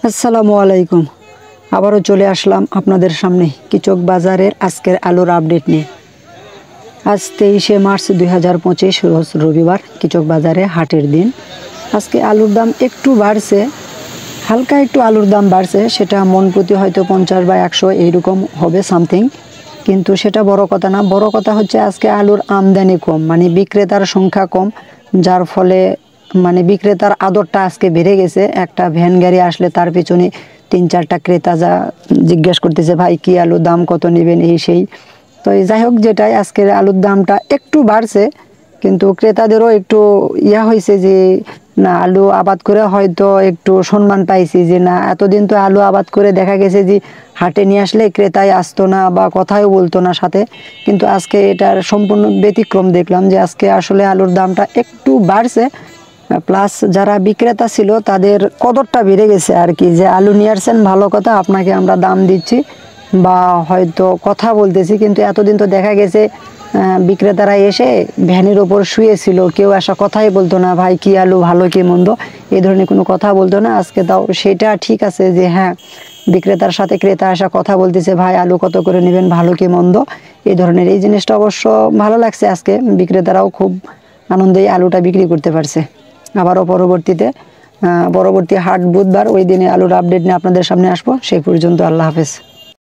আসসালামু আলাইকুম। আবারও চলে আসলাম আপনাদের সামনে কৃষক বাজারের আজকের আলুর আপডেট নিয়ে। আজ 23শে মার্চ 2025 রোজ রবিবার, কৃষক বাজারে হাটের দিন। আজকে আলুর দাম একটু বাড়ছে, হালকা একটু আলুর দাম বাড়ছে, সেটা মন প্রতি হয়তো 50 বা 100 এইরকম হবে সামথিং, কিন্তু সেটা বড় কথা না। বড় কথা হচ্ছে আজকে আলুর আমদানি কম, মানে বিক্রেতার সংখ্যা কম, যার ফলে মানে বিক্রেতার আদরটা আজকে বেড়ে গেছে। একটা ভ্যান গাড়ি আসলে তার পিছনে 3-4টা ক্রেতা যা জিজ্ঞেস করতেছে, ভাই কি আলুর দাম কত নেবেন, এই সেই। তো যাই হোক, যেটাই আজকের আলুর দামটা একটু বাড়ছে, কিন্তু ক্রেতাদেরও একটু হয়েছে যে না, আলু আবাদ করে হয়তো একটু সম্মান পাইছি, যে না এতদিন তো আলু আবাদ করে দেখা গেছে যে হাটে নিয়ে আসলে ক্রেতায় আসতো না বা কথাও বলতো না সাথে, কিন্তু আজকে এটার সম্পূর্ণ ব্যতিক্রম দেখলাম যে আজকে আসলে আলুর দামটা একটু বাড়ছে। প্লাস যারা বিক্রেতা ছিল তাদের কদরটা বেড়ে গেছে আর কি, যে আলু নিয়ে আসছেন ভালো কথা, আপনাকে আমরা দাম দিচ্ছি বা হয়তো কথা বলতেছি। কিন্তু এতদিন তো দেখা গেছে বিক্রেতারা এসে ভ্যানের ওপর শুয়েছিল, কেউ আসা কথাই বলতো না, ভাই কি আলু ভালো কি মন্দ, এই ধরনের কোনো কথা বলতো না। আজকে তাও সেটা ঠিক আছে যে হ্যাঁ, বিক্রেতার সাথে ক্রেতা আসা কথা বলতেছে, ভাই আলু কত করে নেবেন, ভালো কি মন্দ, এই ধরনের। এই জিনিসটা অবশ্য ভালো লাগছে। আজকে বিক্রেতারাও খুব আনন্দেই আলুটা বিক্রি করতে পারছে। আবারও পরবর্তী হাট বুধবার, ওই দিনে আলুর আপডেট নিয়ে আপনাদের সামনে আসবো। সেই পর্যন্ত আল্লাহ হাফেজ।